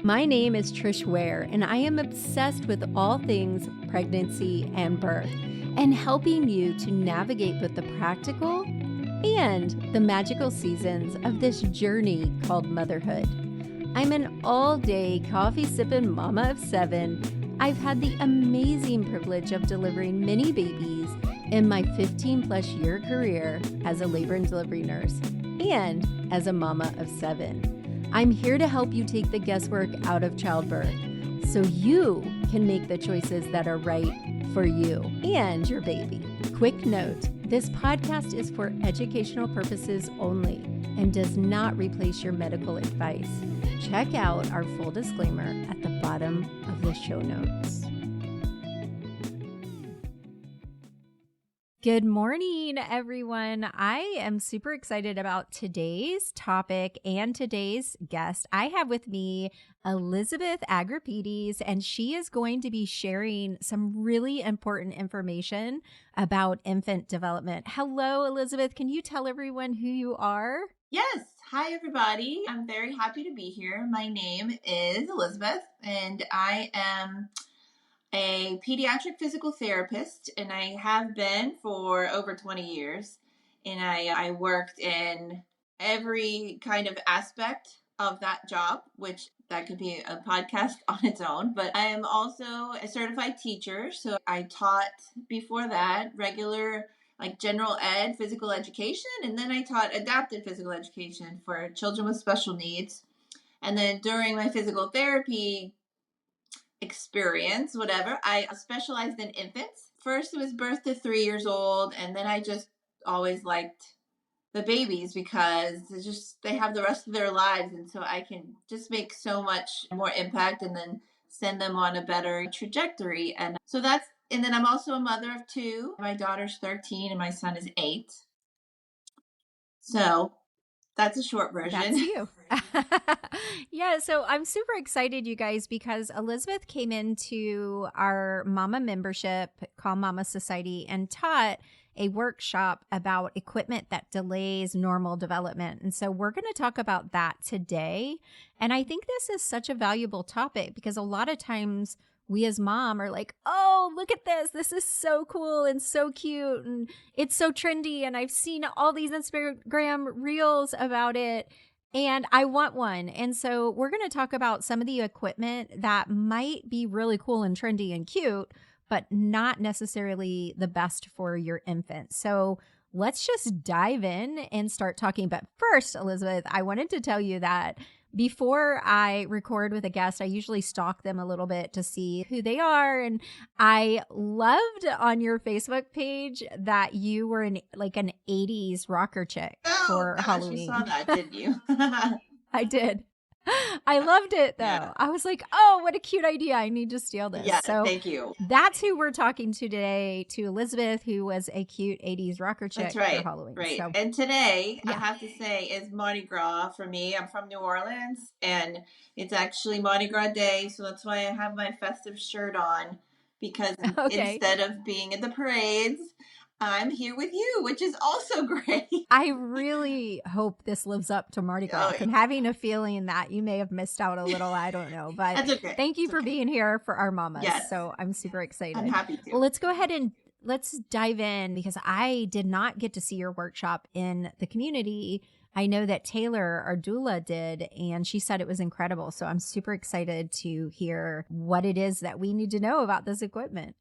My name is Trish Ware, and I am obsessed with all things pregnancy and birth, and helping you to navigate both the practical and the magical seasons of this journey called motherhood. I'm an all-day coffee-sipping mama of 7. I've had the amazing privilege of delivering many babies in my 15-plus year career as a labor and delivery nurse and as a mama of 7. I'm here to help you take the guesswork out of childbirth so you can make the choices that are right for you and your baby. Quick note, this podcast is for educational purposes only and does not replace your medical advice. Check out our full disclaimer at the bottom of the show notes. Good morning, everyone. I am super excited about today's topic and today's guest. I have with me Elizabeth Agrapidis, and she is going to be sharing some really important information about infant development. Hello, Elizabeth. Can you tell everyone who you are? Yes. Hi, everybody. I'm very happy to be here. My name is Elizabeth, and I am a pediatric physical therapist, and I have been for over 20 years. And I worked in every kind of aspect of that job, which that could be a podcast on its own. But I am also a certified teacher. So I taught before that regular like general ed, physical education, and then I taught adapted physical education for children with special needs. And then during my physical therapy experience, whatever, I specialized in infants. First, it was birth to 3 years old, and then I just always liked the babies because they have the rest of their lives, and so I can just make so much more impact and then send them on a better trajectory. And so and then I'm also a mother of 2. My daughter's 13 and my son is 8. So that's a short version. That's you. Yeah, so I'm super excited, you guys, because Elizabeth came into our Mama membership, Calm Mama Society, and taught a workshop about equipment that delays normal development. And so we're going to talk about that today. And I think this is such a valuable topic because a lot of times we as mom are like, oh, look at this. This is so cool and so cute. And it's so trendy. And I've seen all these Instagram reels about it. And I want one. And so we're going to talk about some of the equipment that might be really cool and trendy and cute, but not necessarily the best for your infant. So let's just dive in and start talking. But first, Elizabeth, I wanted to tell you that before I record with a guest, I usually stalk them a little bit to see who they are. And I loved on your Facebook page that you were an 80s rocker chick for Halloween. You saw that, didn't you? I did. I loved it, though. Yeah. I was like, oh, what a cute idea. I need to steal this. Yeah, so thank you. That's who we're talking to today, to Elizabeth, who was a cute 80s rocker chick for Halloween. Right. So, and today, I have to say, is Mardi Gras for me. I'm from New Orleans, and it's actually Mardi Gras Day, so that's why I have my festive shirt on, because instead of being at the parades, I'm here with you, which is also great. I really hope this lives up to Mardi Gras. I'm having a feeling that you may have missed out a little. I don't know. But that's okay. Thank you for being here for our mamas. Yes. So I'm super excited. I'm happy to. Well, let's go ahead and let's dive in because I did not get to see your workshop in the community. I know that Taylor, our doula, did, and she said it was incredible. So I'm super excited to hear what it is that we need to know about this equipment.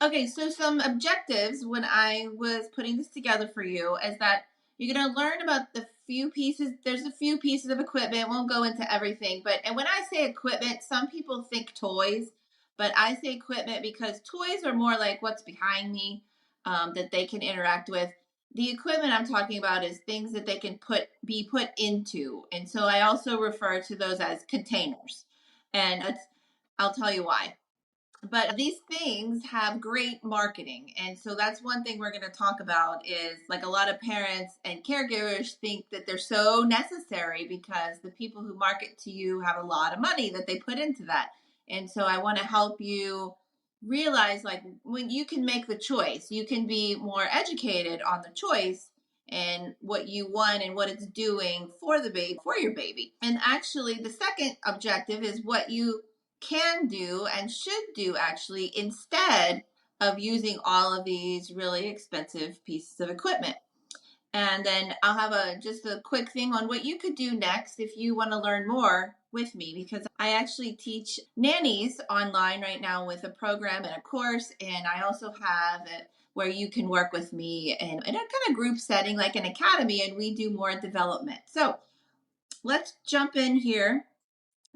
Okay, so some objectives when I was putting this together for you is that you're going to learn about the few pieces. There's a few pieces of equipment. Won't go into everything. And when I say equipment, some people think toys, but I say equipment because toys are more like what's behind me that they can interact with. The equipment I'm talking about is things that they can be put into. And so I also refer to those as containers. And I'll tell you why. But these things have great marketing. And so that's one thing we're going to talk about is like a lot of parents and caregivers think that they're so necessary because the people who market to you have a lot of money that they put into that. And so I want to help you realize like when you can make the choice, you can be more educated on the choice and what you want and what it's doing for the baby, for your baby. And actually, the second objective is what you can do and should do actually instead of using all of these really expensive pieces of equipment. And then I'll have just a quick thing on what you could do next if you want to learn more with me, because I actually teach nannies online right now with a program and a course. And I also have it where you can work with me in a kind of group setting like an academy, and we do more development. So let's jump in here.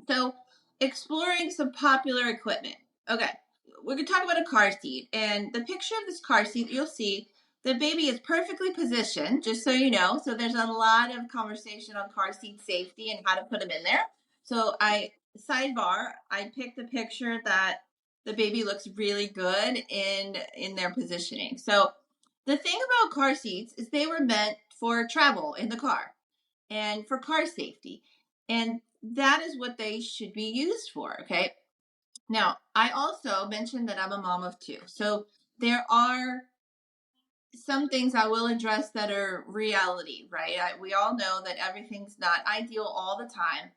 So exploring some popular equipment. Okay, we're going to talk about a car seat. And the picture of this car seat, you'll see the baby is perfectly positioned, just so you know. So there's a lot of conversation on car seat safety and how to put them in there. So I picked a picture that the baby looks really good in their positioning. So the thing about car seats is they were meant for travel in the car and for car safety. And that is what they should be used for. Okay. Now, I also mentioned that I'm a mom of two. So there are some things I will address that are reality, right? We all know that everything's not ideal all the time.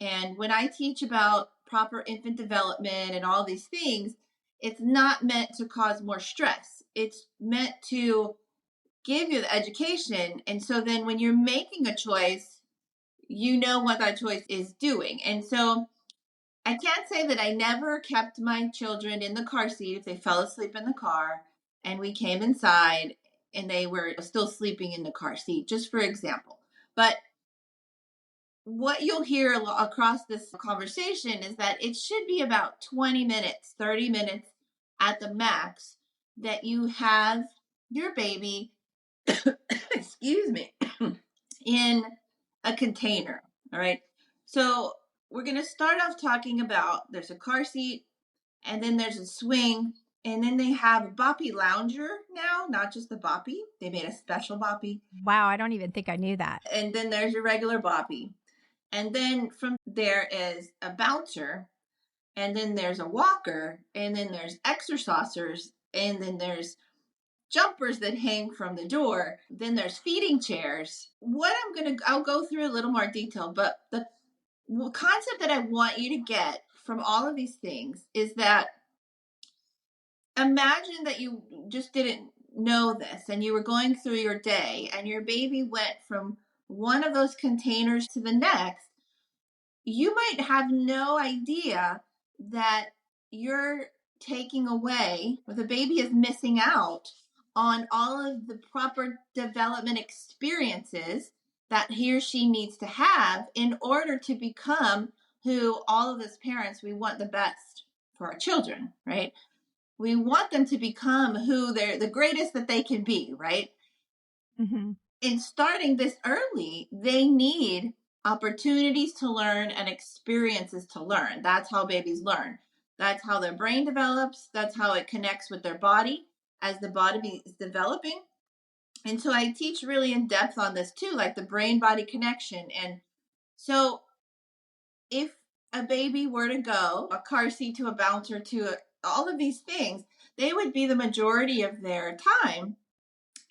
And when I teach about proper infant development and all these things, it's not meant to cause more stress. It's meant to give you the education. And so then when you're making a choice, you know what that choice is doing. And so I can't say that I never kept my children in the car seat if they fell asleep in the car and we came inside and they were still sleeping in the car seat, just for example. But what you'll hear across this conversation is that it should be about 20 minutes, 30 minutes at the max that you have your baby, excuse me, in a container. All right. So we're going to start off talking about there's a car seat, and then there's a swing, and then they have a boppy lounger now, not just the boppy. They made a special boppy. Wow, I don't even think I knew that. And then there's your regular boppy. And then from there is a bouncer, and then there's a walker, and then there's exercisers, and then there's jumpers that hang from the door. Then there's feeding chairs. I'll go through a little more detail, but the concept that I want you to get from all of these things is that imagine that you just didn't know this and you were going through your day and your baby went from one of those containers to the next. You might have no idea that you're taking away, or the baby is missing out on all of the proper development experiences that he or she needs to have in order to become who all of us parents, we want the best for our children, right? We want them to become who they're the greatest that they can be, right? Mm-hmm. In starting this early, they need opportunities to learn and experiences to learn. That's how babies learn. That's how their brain develops. That's how it connects with their body as the body is developing. And so I teach really in depth on this too, like the brain body connection. And so if a baby were to go a car seat to a bouncer to all of these things, they would be the majority of their time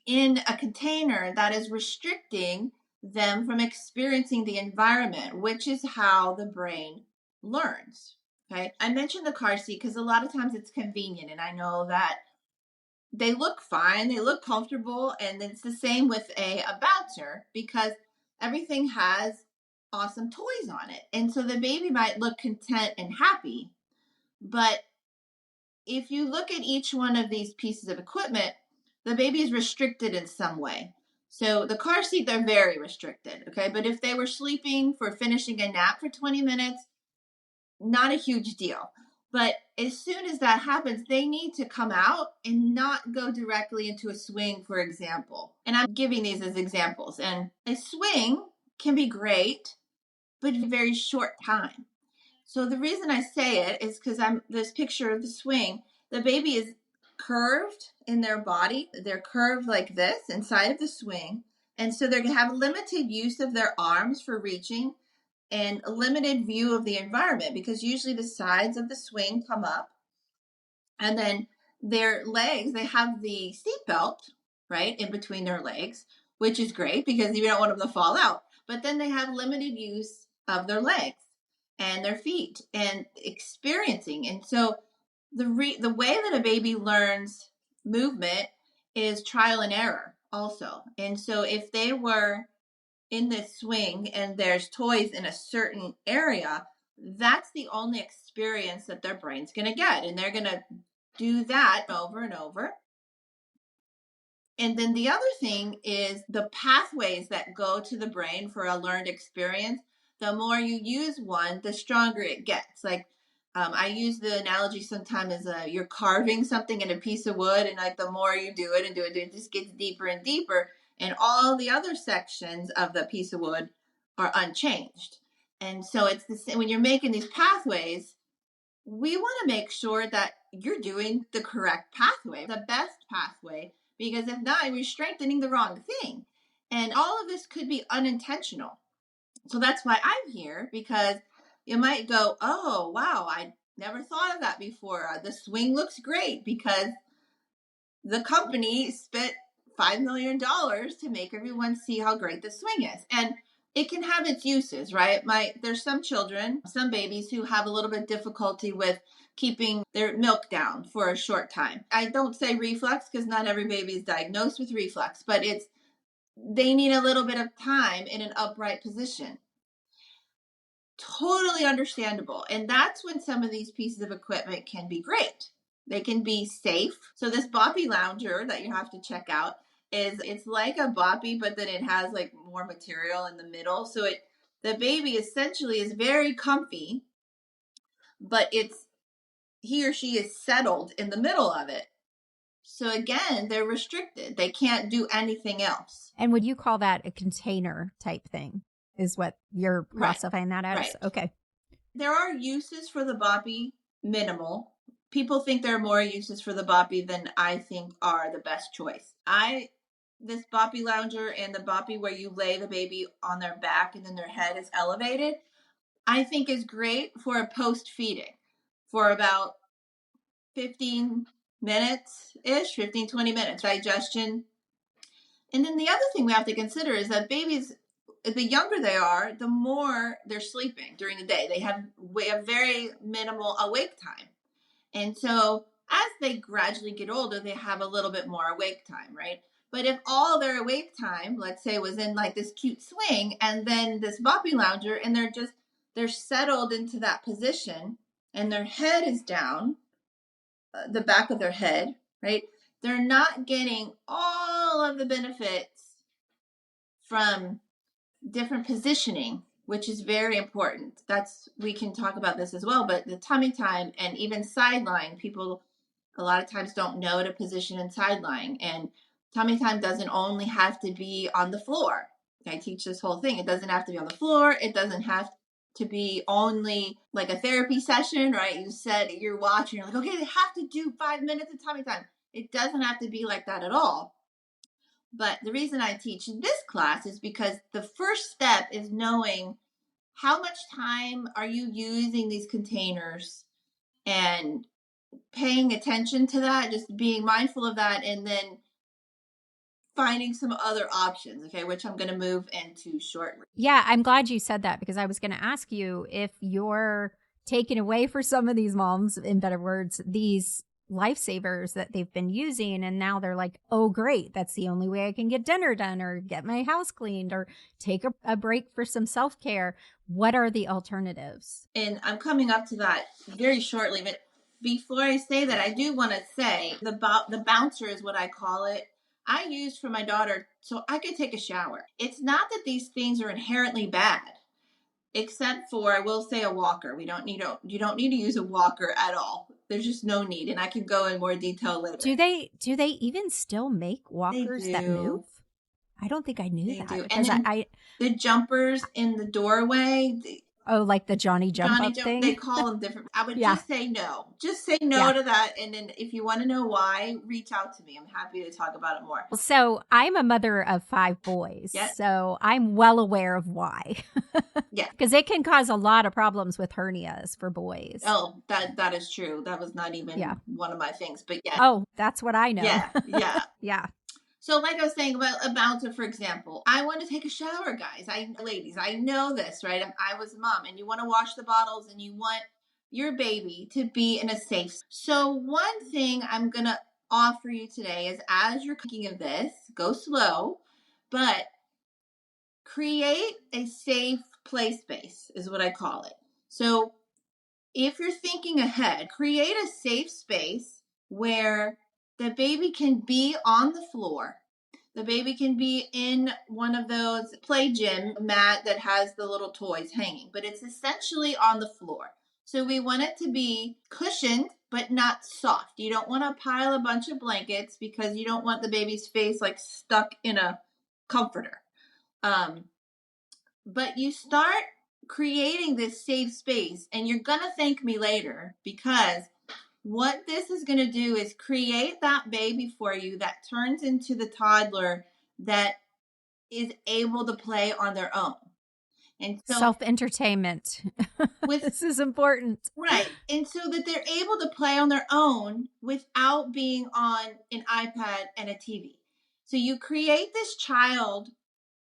in a container that is restricting them from experiencing the environment, which is how the brain learns. Okay. I mentioned the car seat because a lot of times it's convenient, and I know that they look fine, they look comfortable, and it's the same with a bouncer because everything has awesome toys on it. And so the baby might look content and happy, but if you look at each one of these pieces of equipment, the baby is restricted in some way. So the car seat, they're very restricted, okay? But if they were sleeping for finishing a nap for 20 minutes, not a huge deal. But as soon as that happens, they need to come out and not go directly into a swing, for example. And I'm giving these as examples. And a swing can be great, but a very short time. So the reason I say it is because I'm this picture of the swing. The baby is curved in their body. They're curved like this inside of the swing. And so they're going to have limited use of their arms for reaching and a limited view of the environment because usually the sides of the swing come up. And then their legs, they have the seat belt, right, in between their legs. which is great because you don't want them to fall out. But then they have limited use of their legs and their feet and experiencing. And so the way that a baby learns movement is trial and error also. And so if they were in this swing and there's toys in a certain area, that's the only experience that their brain's going to get. And they're going to do that over and over. And then the other thing is the pathways that go to the brain for a learned experience. The more you use one, the stronger it gets. Like I use the analogy sometimes as you're carving something in a piece of wood, and like the more you do it and do it, it just gets deeper and deeper. And all the other sections of the piece of wood are unchanged. And so it's the same when you're making these pathways. We want to make sure that you're doing the correct pathway, the best pathway, because if not, you're strengthening the wrong thing. And all of this could be unintentional. So that's why I'm here, because you might go, oh, wow, I never thought of that before. The swing looks great because the company spent $5 million to make everyone see how great the swing is. And it can have its uses, right? There's some children, some babies who have a little bit difficulty with keeping their milk down for a short time. I don't say reflux because not every baby is diagnosed with reflux, but they need a little bit of time in an upright position. Totally understandable. And that's when some of these pieces of equipment can be great. They can be safe. So this boppy lounger that you have to check out it's like a boppy, but then it has like more material in the middle. So the baby essentially is very comfy, but he or she is settled in the middle of it. So again, they're restricted. They can't do anything else. And would you call that a container type thing? Is what you're classifying that as? Right. Okay. There are uses for the boppy, minimal. People think there are more uses for the boppy than I think are the best choice. This boppy lounger and the boppy where you lay the baby on their back and then their head is elevated, I think is great for a post-feeding for about 15 minutes-ish, 15, 20 minutes, digestion. And then the other thing we have to consider is that babies, the younger they are, the more they're sleeping during the day. They have very minimal awake time. And so as they gradually get older, they have a little bit more awake time, right? But if all their awake time, let's say, was in like this cute swing and then this boppy lounger, and they're settled into that position and their head is down, the back of their head, right? They're not getting all of the benefits from different positioning, which is very important. We can talk about this as well, but the tummy time and even side lying, people a lot of times don't know to position in side lying. And tummy time doesn't only have to be on the floor. I teach this whole thing. It doesn't have to be on the floor. It doesn't have to be only like a therapy session, right? You said you're watching, you're like, okay, they have to do 5 minutes of tummy time. It doesn't have to be like that at all. But the reason I teach this class is because the first step is knowing how much time are you using these containers and paying attention to that, just being mindful of that, and then finding some other options, okay, which I'm going to move into shortly. Yeah, I'm glad you said that because I was going to ask you if you're taking away for some of these moms, in better words, these lifesavers that they've been using, and now they're like, oh great, that's the only way I can get dinner done or get my house cleaned or take a break for some self-care. What are the alternatives? And I'm coming up to that very shortly, but before I say that, I do want to say the bouncer is what I call it. I used for my daughter so I could take a shower. It's not that these things are inherently bad, except for, I will say, a walker. You don't need to use a walker at all. There's just no need, and I can go in more detail later. Do they even still make walkers that move? I don't think I knew that. Because the jumpers in the doorway. Like the Johnny Jump Up thing? They call them different. I would just say no. Just say no to that. And then if you want to know why, reach out to me. I'm happy to talk about it more. So I'm a mother of 5 boys. Yes. So I'm well aware of why. Yeah. Because it can cause a lot of problems with hernias for boys. Oh, that is true. That was not even one of my things. But yeah. Oh, that's what I know. Yeah. Yeah. Yeah. So like I was saying about a bouncer, for example, I want to take a shower, guys. Ladies, I know this, right? I was a mom, and you want to wash the bottles, and you want your baby to be in a safe. So one thing I'm going to offer you today is, as you're thinking of this, go slow, but create a safe play space is what I call it. So if you're thinking ahead, create a safe space where the baby can be on the floor. The baby can be in one of those play gym mat that has the little toys hanging, but it's essentially on the floor. So we want it to be cushioned, but not soft. You don't want to pile a bunch of blankets because you don't want the baby's face like stuck in a comforter. But you start creating this safe space, and you're going to thank me later, because what this is going to do is create that baby for you that turns into the toddler that is able to play on their own. And so self-entertainment. This is important. Right. And so that they're able to play on their own without being on an iPad and a TV. So you create this child.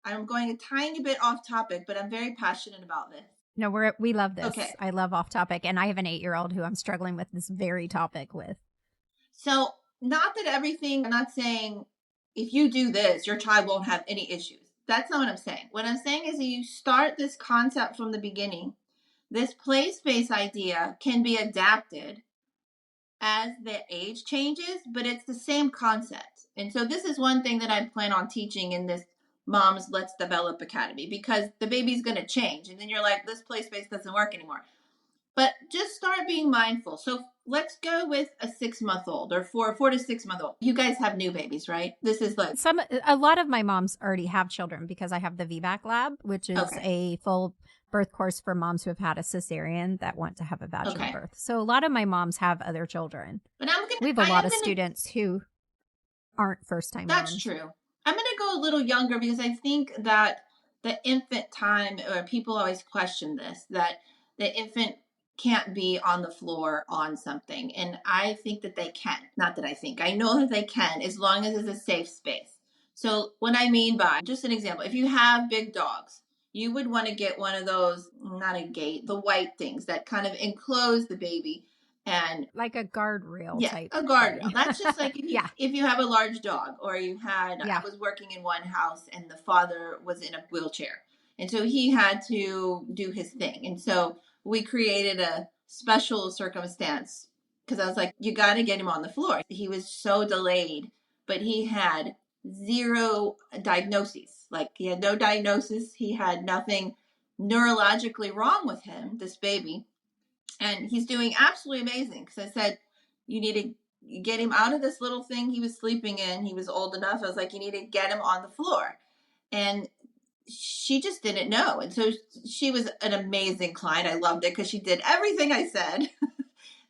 I'm going a tiny bit off topic, but I'm very passionate about this. No, we love this. Okay. I love off topic, and I have an 8-year-old who I'm struggling with this very topic with. So, not that everything, I'm not saying if you do this, your child won't have any issues. That's not what I'm saying. What I'm saying is that you start this concept from the beginning. This play space idea can be adapted as the age changes, but it's the same concept. And so this is one thing that I plan on teaching in this Mom's Let's Develop Academy, because the baby's going to change. And then you're like, this play space doesn't work anymore. But just start being mindful. So let's go with a 6-month-old or 4 to 6 month old. You guys have new babies, right? This is like a lot of my moms already have children, because I have the VBAC lab, which is a full birth course for moms who have had a cesarean that want to have a vaginal birth. So a lot of my moms have other children. But we have a lot of students who aren't first-time moms. That's true. I'm going to go a little younger, because I think that the infant time, or people always question this, that the infant can't be on the floor on something. And I think that they can. Not that I think. I know that they can, as long as it's a safe space. So what I mean by, just an example, if you have big dogs, you would want to get one of those, not a gate, the white things that kind of enclose the baby. And like a guardrail type. A guardrail. That's just like if you have a large dog, or you had, I was working in one house and the father was in a wheelchair. And so he had to do his thing. And so we created a special circumstance, because I was like, you got to get him on the floor. He was so delayed, but he had 0 diagnoses. Like, he had no diagnosis. He had nothing neurologically wrong with him, this baby. And he's doing absolutely amazing, because I said, you need to get him out of this little thing he was sleeping in. He was old enough. I was like, you need to get him on the floor. And she just didn't know. And so she was an amazing client. I loved it, because she did everything I said.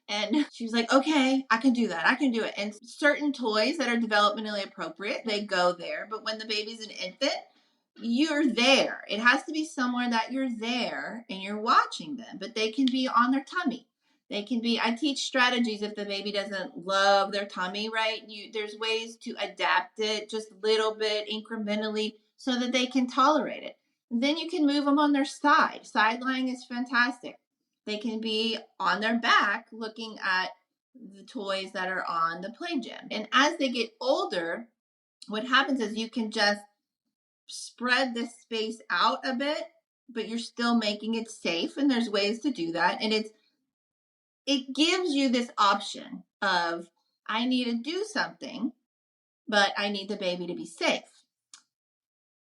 And she was like, okay, I can do that. I can do it. And certain toys that are developmentally appropriate, they go there. But when the baby's an infant, you're there. It has to be somewhere that you're there and you're watching them, but they can be on their tummy. They can be, I teach strategies if the baby doesn't love their tummy, right? There's ways to adapt it just a little bit incrementally so that they can tolerate it. And then you can move them on their side. Side lying is fantastic. They can be on their back looking at the toys that are on the play gym. And as they get older, what happens is you can just spread this space out a bit, but you're still making it safe. And there's ways to do that. And it gives you this option of, I need to do something, but I need the baby to be safe.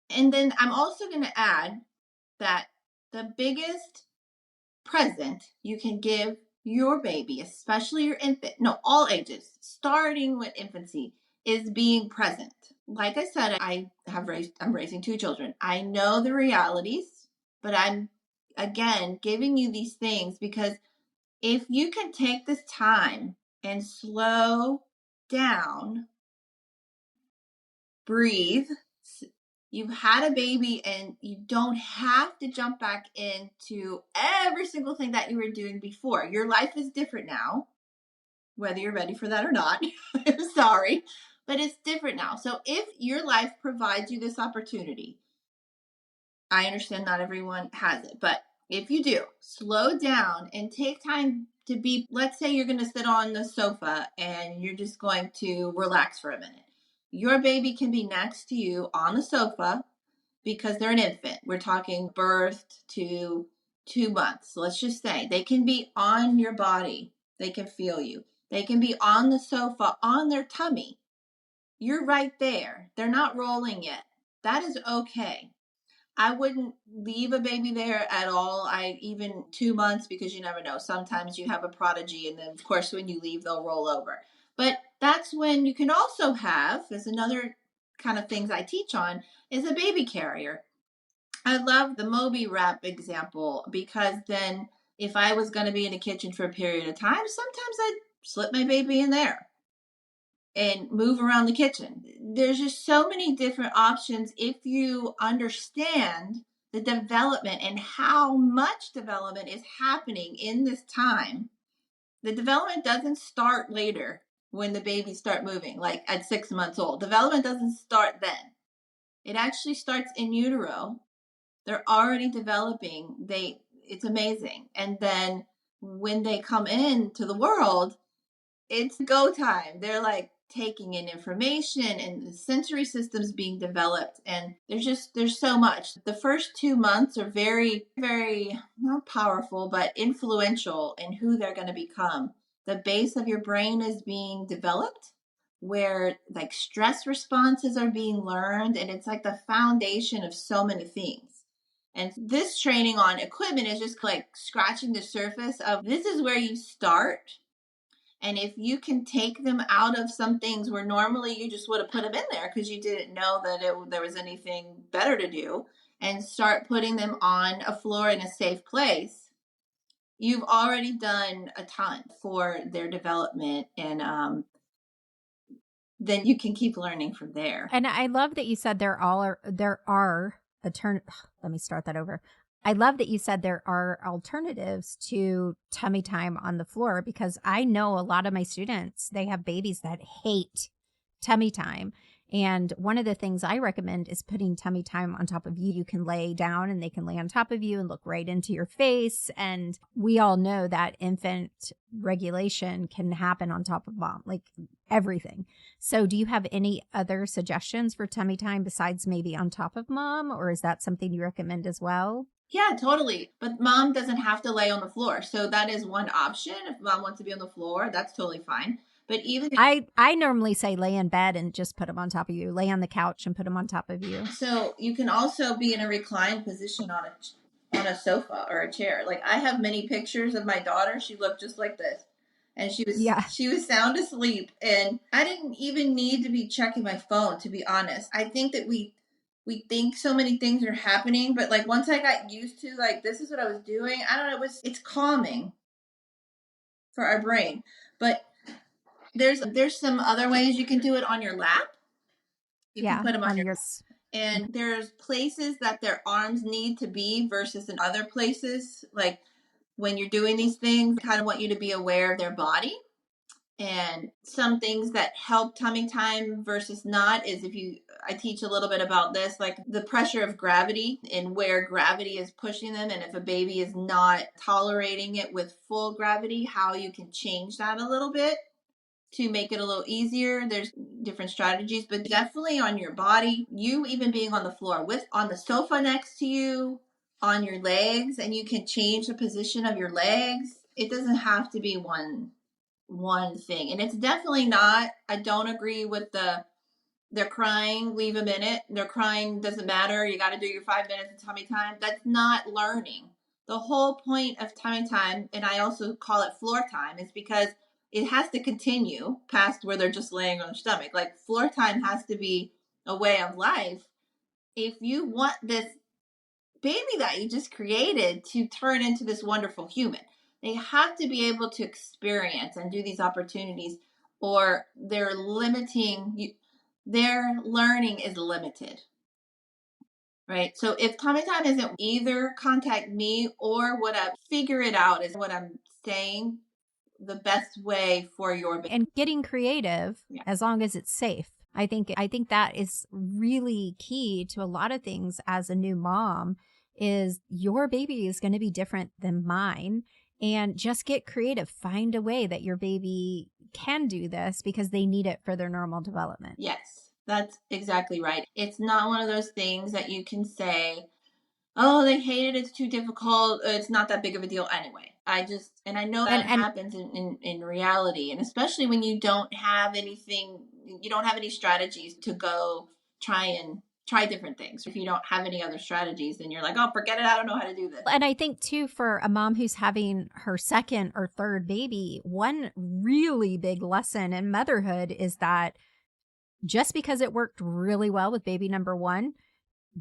And then I'm also going to add that the biggest present you can give your baby, especially your infant, no, all ages, starting with infancy, is being present. Like I said, I'm raising 2 children. I know the realities, but I'm, again, giving you these things because if you can take this time and slow down, breathe, you've had a baby and you don't have to jump back into every single thing that you were doing before. Your life is different now, whether you're ready for that or not. I'm sorry. But it's different now. So if your life provides you this opportunity, I understand not everyone has it, but if you do, slow down and take time to be, let's say you're going to sit on the sofa and you're just going to relax for a minute. Your baby can be next to you on the sofa because they're an infant. We're talking birthed to 2 months. Let's just say they can be on your body. They can feel you. They can be on the sofa on their tummy. You're right there. They're not rolling yet. That is okay. I wouldn't leave a baby there at all. Even 2 months, because you never know. Sometimes you have a prodigy, and then of course when you leave, they'll roll over. But that's when you can also have, as another kind of things I teach on, is a baby carrier. I love the Moby wrap example because then if I was going to be in the kitchen for a period of time, sometimes I'd slip my baby in there and move around the kitchen. There's just so many different options if you understand the development and how much development is happening in this time. The development doesn't start later when the babies start moving, like at 6 months old. Development doesn't start then. It actually starts in utero. They're already developing. It's amazing. And then when they come into the world, it's go time. They're like taking in information and the sensory systems being developed. And there's so much. The first 2 months are very, very not powerful, but influential in who they're going to become. The base of your brain is being developed where like stress responses are being learned. And it's like the foundation of so many things. And this training on equipment is just like scratching the surface of this is where you start. And if you can take them out of some things where normally you just would have put them in there because you didn't know that there was anything better to do, and start putting them on a floor in a safe place, you've already done a ton for their development. And then you can keep learning from there. And I love that you said there are let me start that over. I love that you said there are alternatives to tummy time on the floor, because I know a lot of my students, they have babies that hate tummy time. And one of the things I recommend is putting tummy time on top of you. You can lay down and they can lay on top of you and look right into your face. And we all know that infant regulation can happen on top of mom, like everything. So do you have any other suggestions for tummy time besides maybe on top of mom, or is that something you recommend as well? Yeah, totally. But mom doesn't have to lay on the floor. So that is one option. If mom wants to be on the floor, that's totally fine. But even if, I normally say lay in bed and just put them on top of you. Lay on the couch and put them on top of you. So you can also be in a reclined position on a sofa or a chair. Like I have many pictures of my daughter. She looked just like this. And Yeah. she was sound asleep, and I didn't even need to be checking my phone, to be honest. I think that we think so many things are happening, but like once I got used to like this is what I was doing, I don't know, it's calming for our brain. But there's some other ways you can do it on your lap. You can put them on your lap. And there's places that their arms need to be versus in other places. Like when you're doing these things, I kind of want you to be aware of their body. And some things that help tummy time versus not is I teach a little bit about this, like the pressure of gravity and where gravity is pushing them. And if a baby is not tolerating it with full gravity, how you can change that a little bit to make it a little easier. There's different strategies, but definitely on your body, you even being on the floor on the sofa next to you, on your legs, and you can change the position of your legs. It doesn't have to be one thing. And it's definitely not, I don't agree with they're crying, leave a minute. They're crying, doesn't matter. You got to do your 5 minutes of tummy time. That's not learning. The whole point of tummy time, and I also call it floor time, is because it has to continue past where they're just laying on their stomach. Like floor time has to be a way of life. If you want this baby that you just created to turn into this wonderful human, they have to be able to experience and do these opportunities, or they're limiting you. Their learning is limited, right? So if tummy time isn't, either contact me or figure it out is what I'm saying, the best way for your baby. And getting creative, as long as it's safe. I think that is really key to a lot of things as a new mom is your baby is going to be different than mine, and just get creative. Find a way that your baby can do this because they need it for their normal development. Yes, that's exactly right. It's not one of those things that you can say, oh, they hate it, it's too difficult, it's not that big of a deal anyway. I know that And happens in reality, and especially when you don't have anything, you don't have any strategies to go try different things. If you don't have any other strategies, then you're like, oh, forget it, I don't know how to do this. And I think too, for a mom who's having her second or third baby, one really big lesson in motherhood is that just because it worked really well with baby number one,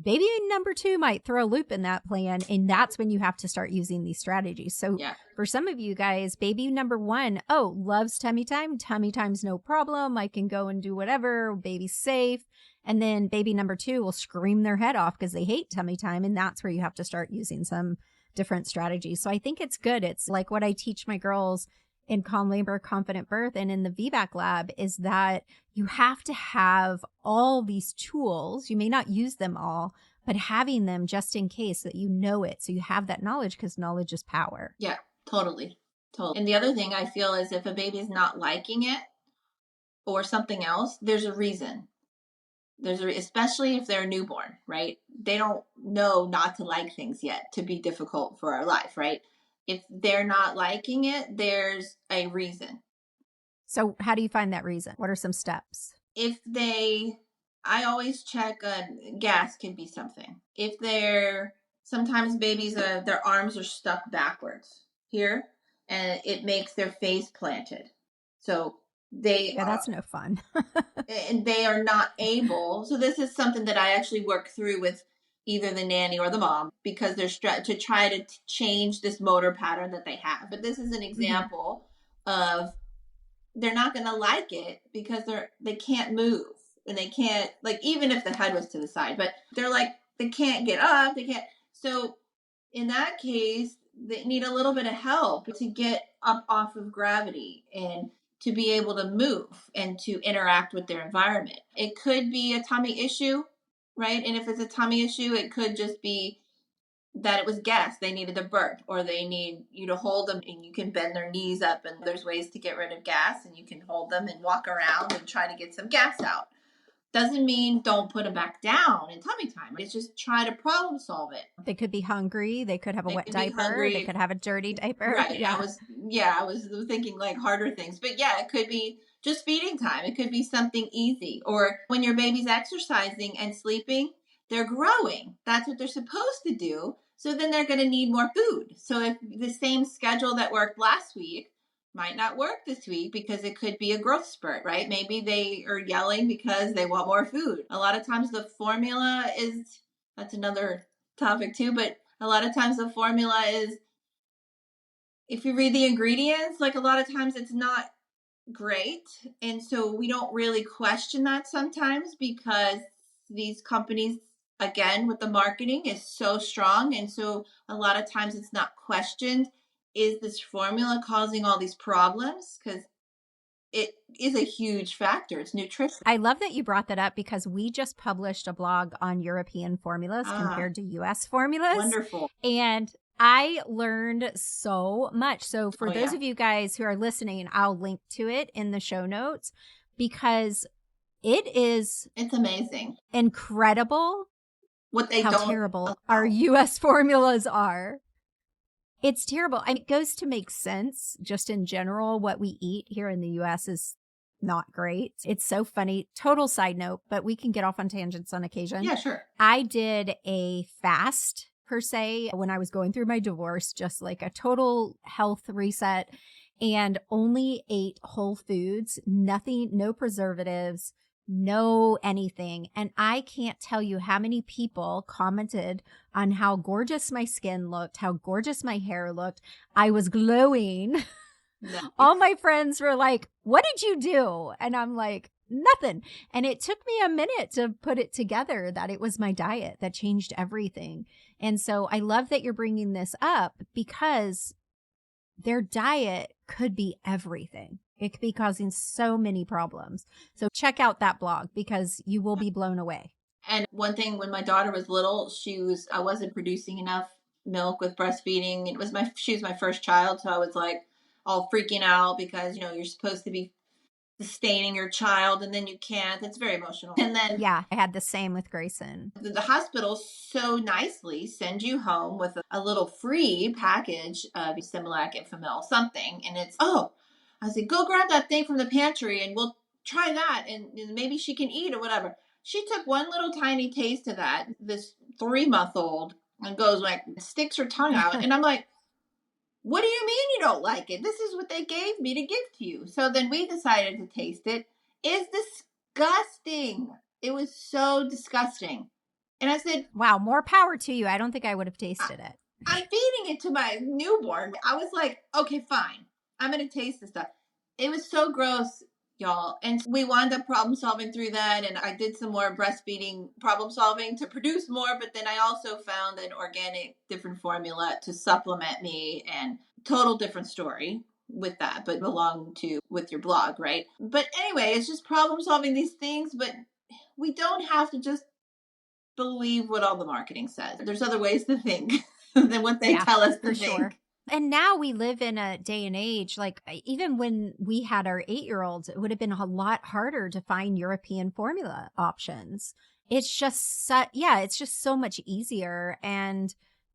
baby number two might throw a loop in that plan. And that's when you have to start using these strategies. So Yeah. for some of you guys, baby number one, oh, loves tummy time. Tummy time's no problem. I can go and do whatever. Baby's safe. And then baby number two will scream their head off because they hate tummy time. And that's where you have to start using some different strategies. So I think it's good. It's like what I teach my girls in Calm Labor, Confident Birth, and in the VBAC lab is that you have to have all these tools. You may not use them all, but having them just in case that you know it. So you have that knowledge because knowledge is power. Yeah, totally. Totally. And the other thing I feel is if a baby's not liking it or something else, there's a reason. Especially if they're newborn, right? They don't know not to like things yet to be difficult for our life, right? If they're not liking it, there's a reason. So how do you find that reason? What are some steps? I always check, gas can be something. Sometimes babies, their arms are stuck backwards here, and it makes their face planted. So that's no fun. and they are not able. So this is something that I actually work through with either the nanny or the mom because they're to try to change this motor pattern that they have. But this is an example of they're not going to like it because they can't move and they can't, like, even if the head was to the side, but they're like, they can't get up. They can't. So in that case, they need a little bit of help to get up off of gravity and to be able to move and to interact with their environment. It could be a tummy issue, right? And if it's a tummy issue, it could just be that it was gas. They needed a burp, or they need you to hold them, and you can bend their knees up, and there's ways to get rid of gas, and you can hold them and walk around and try to get some gas out. Doesn't mean don't put them back down in tummy time. It's just try to problem solve it. They could be hungry. They could have a wet diaper. They could have a dirty diaper. Right. Yeah. I was thinking like harder things, but yeah, it could be just feeding time. It could be something easy. Or when your baby's exercising and sleeping, they're growing. That's what they're supposed to do. So then they're going to need more food. So if the same schedule that worked last week might not work this week because it could be a growth spurt, right? Maybe they are yelling because they want more food. A lot of times the formula that's another topic too, but a lot of times the formula is, if you read the ingredients, like a lot of times it's not great. And so we don't really question that sometimes because these companies, again, with the marketing is so strong. And so a lot of times it's not questioned. Is this formula causing all these problems? Because it is a huge factor. It's nutrition. I love that you brought that up because we just published a blog on European formulas compared to US formulas. Wonderful. And I learned so much. So for those of you guys who are listening, I'll link to it in the show notes because it's amazing. Incredible how terrible our US formulas are. It's terrible. I mean, it goes to make sense just in general. What we eat here in the US is not great. It's so funny. Total side note, but we can get off on tangents on occasion. Yeah, sure. I did a fast per se when I was going through my divorce, just like a total health reset, and only ate whole foods, nothing, no preservatives, no anything. And I can't tell you how many people commented on how gorgeous my skin looked, how gorgeous my hair looked. I was glowing. Nice. All my friends were like, what did you do? And I'm like, nothing. And it took me a minute to put it together that it was my diet that changed everything. And so I love that you're bringing this up because their diet could be everything. It could be causing so many problems. So check out that blog because you will be blown away. And one thing, when my daughter was little, I wasn't producing enough milk with breastfeeding. She was my first child. So I was like all freaking out because, you're supposed to be sustaining your child and then you can't. It's very emotional. And then yeah, I had the same with Grayson. The hospital so nicely sends you home with a little free package of Similac, Enfamil, something. And I said, go grab that thing from the pantry and we'll try that. And maybe she can eat or whatever. She took one little tiny taste of that, this 3-month-old, and goes like, sticks her tongue out. And I'm like, what do you mean you don't like it? This is what they gave me to give to you. So then we decided to taste it. It's disgusting. It was so disgusting. And I said, wow, more power to you. I don't think I would have tasted it. I'm feeding it to my newborn. I was like, okay, fine. I'm going to taste this stuff. It was so gross, y'all. And we wound up problem solving through that. And I did some more breastfeeding problem solving to produce more. But then I also found an organic different formula to supplement me, and total different story with that, but belong to with your blog, right? But anyway, it's just problem solving these things. But we don't have to just believe what all the marketing says. There's other ways to think than what they tell us to think. Sure. And now we live in a day and age, like even when we had our 8-year-olds, it would have been a lot harder to find European formula options. It's just, it's just so much easier. And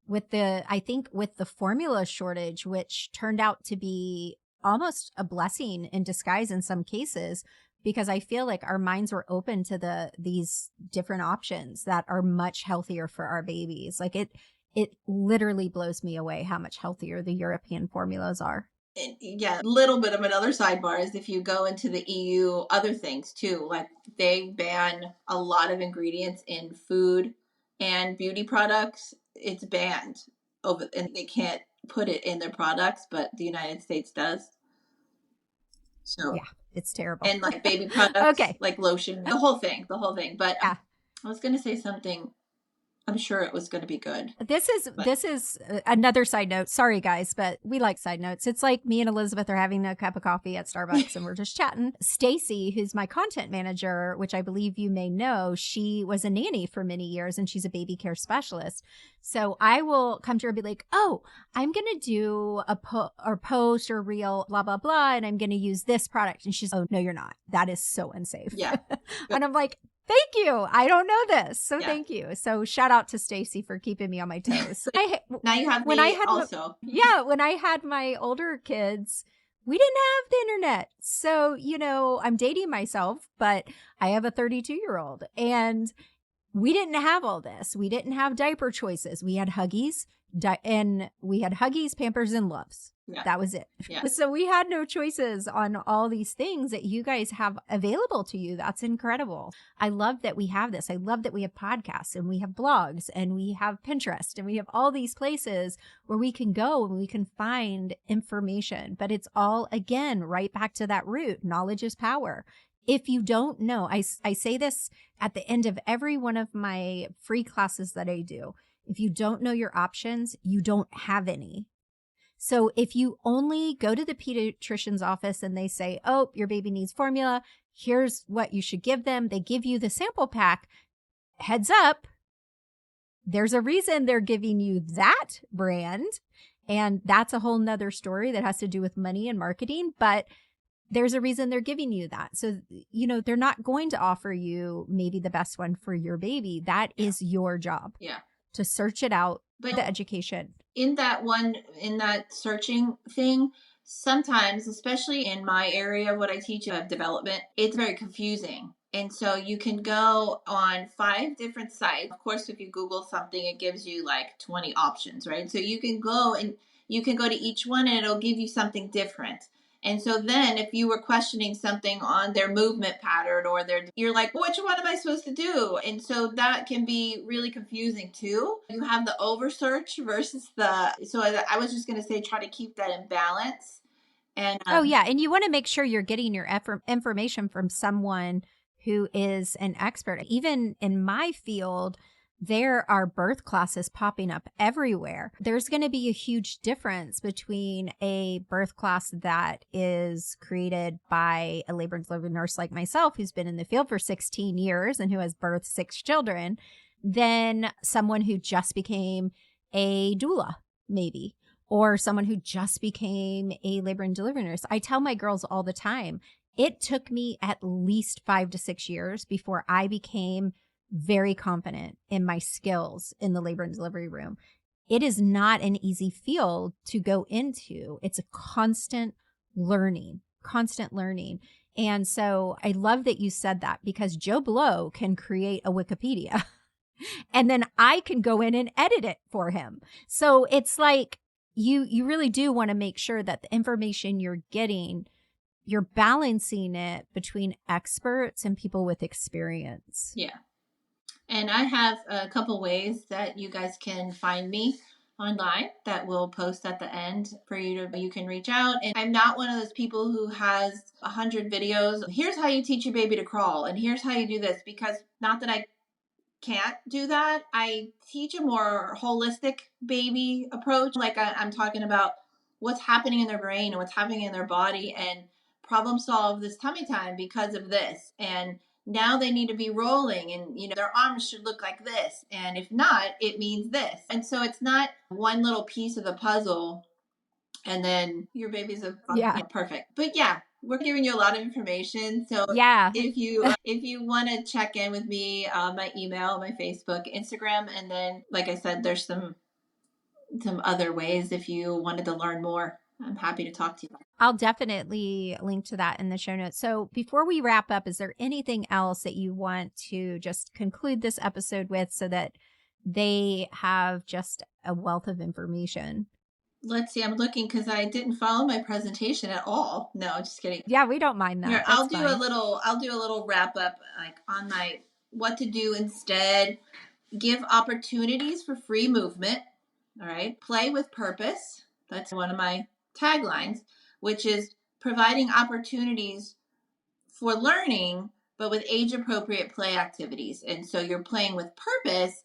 I think with the formula shortage, which turned out to be almost a blessing in disguise in some cases, because I feel like our minds were open to these different options that are much healthier for our babies. Like it literally blows me away how much healthier the European formulas are. Yeah, a little bit of another sidebar is if you go into the EU, other things too, like they ban a lot of ingredients in food and beauty products. It's banned and they can't put it in their products, but the United States does. So yeah, it's terrible. And like baby products, okay, like lotion, the whole thing. But I was going to say something. I'm sure it was going to be good. This is another side note. Sorry, guys, but we like side notes. It's like me and Elizabeth are having a cup of coffee at Starbucks and we're just chatting. Stacy, who's my content manager, which I believe you may know, she was a nanny for many years and she's a baby care specialist. So I will come to her and be like, oh, I'm going to do a post or reel, blah, blah, blah. And I'm going to use this product. And she's, oh, no, you're not. That is so unsafe. Yeah. And I'm like, thank you. I don't know this. So thank you. So shout out to Stacy for keeping me on my toes. Now you have when me I had also. When I had my older kids, we didn't have the internet. So, I'm dating myself, but I have a 32-year-old and we didn't have all this. We didn't have diaper choices. We had Huggies Pampers, and Loves. Yeah. That was it. Yeah. So we had no choices on all these things that you guys have available to you. That's incredible. I love that we have this. I love that we have podcasts and we have blogs and we have Pinterest and we have all these places where we can go and we can find information. But it's all, again, right back to that root. Knowledge is power. If you don't know, I say this at the end of every one of my free classes that I do. If you don't know your options, you don't have any. So if you only go to the pediatrician's office and they say, oh, your baby needs formula, here's what you should give them. They give you the sample pack. Heads up, there's a reason they're giving you that brand. And that's a whole nother story that has to do with money and marketing. But there's a reason they're giving you that. So, they're not going to offer you maybe the best one for your baby. That is your job. Yeah. To search it out, but the education. In that searching thing, sometimes, especially in my area of what I teach of development, it's very confusing. And so you can go on 5 different sites. Of course, if you Google something, it gives you like 20 options, right? So you can go to each one and it'll give you something different. And so then if you were questioning something on their movement pattern you're like, which one am I supposed to do? And so that can be really confusing too. You have the over search versus so I was just going to say, try to keep that in balance. And and you want to make sure you're getting your information from someone who is an expert. Even in my field, there are birth classes popping up everywhere. There's going to be a huge difference between a birth class that is created by a labor and delivery nurse like myself, who's been in the field for 16 years and who has birthed 6 children, than someone who just became a doula, maybe, or someone who just became a labor and delivery nurse. I tell my girls all the time, it took me at least 5 to 6 years before I became very confident in my skills in the labor and delivery room. It is not an easy field to go into. It's a constant learning. And so I love that you said that, because Joe Blow can create a Wikipedia and then I can go in and edit it for him. So it's like you really do want to make sure that the information you're getting, you're balancing it between experts and people with experience. Yeah. And I have a couple ways that you guys can find me online that we'll post at the end for you can reach out. And I'm not one of those people who has 100 videos. Here's how you teach your baby to crawl, and here's how you do this, because not that I can't do that. I teach a more holistic baby approach. Like I'm talking about what's happening in their brain and what's happening in their body, and problem solve this tummy time because of this. And now they need to be rolling, and their arms should look like this, and if not, it means this. And so it's not one little piece of the puzzle and then your baby's perfect. But yeah, we're giving you a lot of information. So yeah, if you want to check in with me, my email, my Facebook, Instagram, and then like I said, there's some other ways if you wanted to learn more. I'm happy to talk to you. I'll definitely link to that in the show notes. So before we wrap up, is there anything else that you want to just conclude this episode with so that they have just a wealth of information? Let's see. I'm looking because I didn't follow my presentation at all. No, just kidding. Yeah, we don't mind that. Here, I'll do a little wrap up, like on my what to do instead. Give opportunities for free movement. All right. Play with purpose. That's one of my taglines, which is providing opportunities for learning, but with age appropriate play activities. And so you're playing with purpose.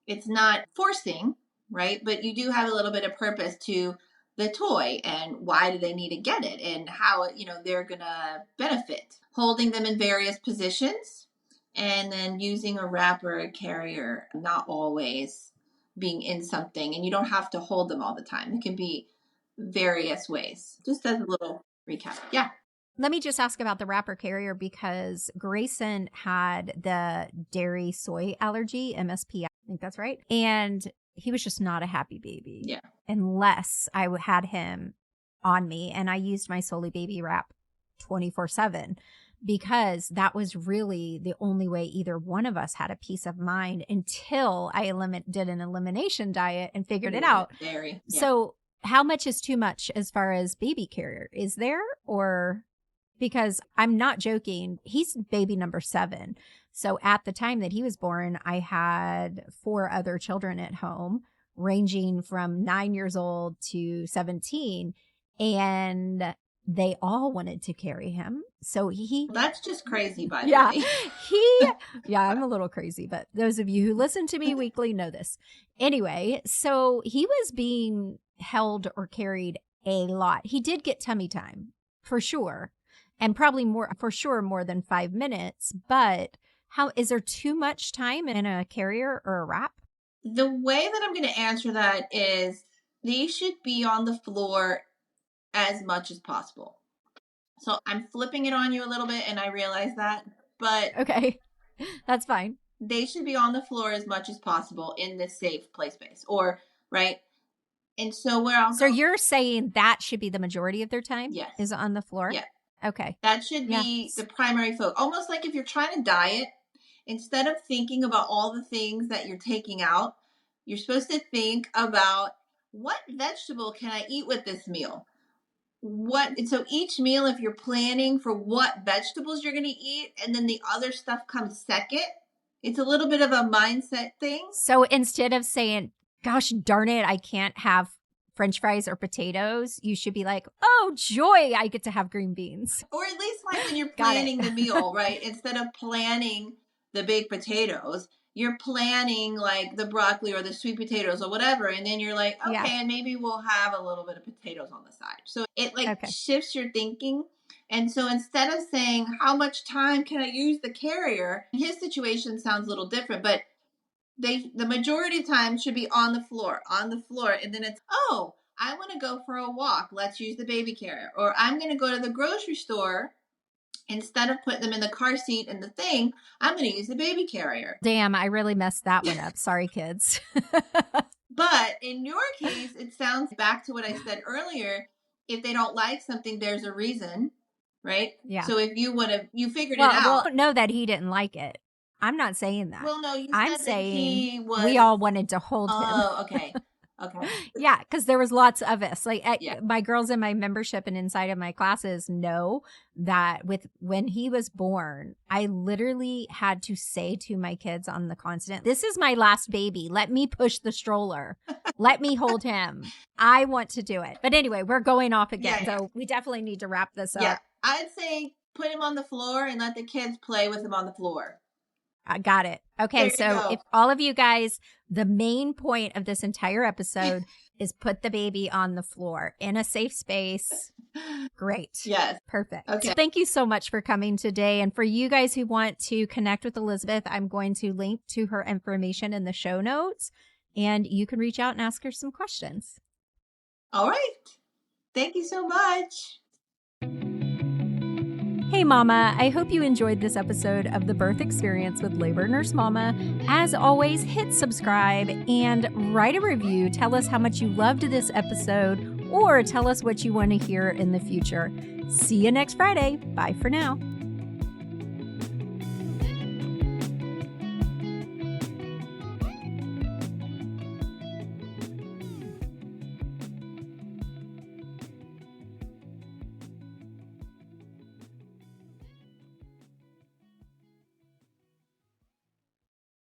It's not forcing, right? But you do have a little bit of purpose to the toy, and why do they need to get it, and how they're gonna benefit. Holding them in various positions, and then using a wrapper, a carrier, not always being in something, and you don't have to hold them all the time. It can be various ways. Just as a little recap. Yeah. Let me just ask about the wrapper carrier, because Grayson had the dairy soy allergy, MSP, I think that's right. And he was just not a happy baby. Yeah. Unless I had him on me, and I used my Solely Baby Wrap 24/7, because that was really the only way either one of us had a peace of mind until I did an elimination diet and figured it out. Dairy. Yeah. So how much is too much as far as baby carrier? Is there, or... Because I'm not joking, he's baby number 7. So at the time that he was born, I had 4 other children at home, ranging from 9 years old to 17. And they all wanted to carry him. So that's just crazy, by the way. Yeah, I'm a little crazy, but those of you who listen to me weekly know this. Anyway, so he was being held or carried a lot. He did get tummy time, for sure. And probably more than 5 minutes. But is there too much time in a carrier or a wrap? The way that I'm going to answer that is they should be on the floor as much as possible. So I'm flipping it on you a little bit, and I realize that, but okay, that's fine. They should be on the floor as much as possible in this safe play space, or right. And so you're saying that should be the majority of their time? Yes. Is on the floor? Yeah. Okay. That should be the primary focus. Almost like if you're trying to diet, instead of thinking about all the things that you're taking out, you're supposed to think about what vegetable can I eat with this meal? So each meal, if you're planning for what vegetables you're going to eat, and then the other stuff comes second, it's a little bit of a mindset thing. So instead of saying, gosh darn it, I can't have French fries or potatoes, you should be like, oh, joy, I get to have green beans. Or at least like when you're planning the meal, right? Instead of planning the baked potatoes, you're planning like the broccoli or the sweet potatoes or whatever, and then you're like, okay, Yeah. and maybe we'll have a little bit of potatoes on the side. So it like Okay. shifts your thinking. And so instead of saying, how much time can I use the carrier? His situation sounds a little different, but the majority of time should be on the floor. And then it's, oh, I want to go for a walk. Let's use the baby carrier. Or I'm going to go to the grocery store. Instead of putting them in the car seat and the thing, I'm going to use the baby carrier. Damn, I really messed that one up. Sorry, kids. But in your case, it sounds back to what I said earlier. If they don't like something, there's a reason, right? Yeah. So if you figured it out. Well, I don't know that he didn't like it. I'm not saying that. Well, no, I'm said saying he was. we all wanted to hold him. Oh, okay. Okay. Yeah, because there was lots of us. Like Yeah. my girls in my membership and inside of my classes know that when he was born, I literally had to say to my kids on the constant, "This is my last baby. Let me push the stroller. Let me hold him. I want to do it." But anyway, we're going off again, Yeah. so we definitely need to wrap this up. Yeah, I'd say put him on the floor and let the kids play with him on the floor. I got it. Okay, so if all of you guys, the main point of this entire episode is put the baby on the floor in a safe space. Great. Yes. Perfect. Okay. So thank you so much for coming today. And for you guys who want to connect with Elizabeth, I'm going to link to her information in the show notes, and you can reach out and ask her some questions. All right. Thank you so much. Hey Mama, I hope you enjoyed this episode of The Birth Experience with Labor Nurse Mama. As always, hit subscribe and write a review. Tell us how much you loved this episode or tell us what you want to hear in the future. See you next Friday. Bye for now.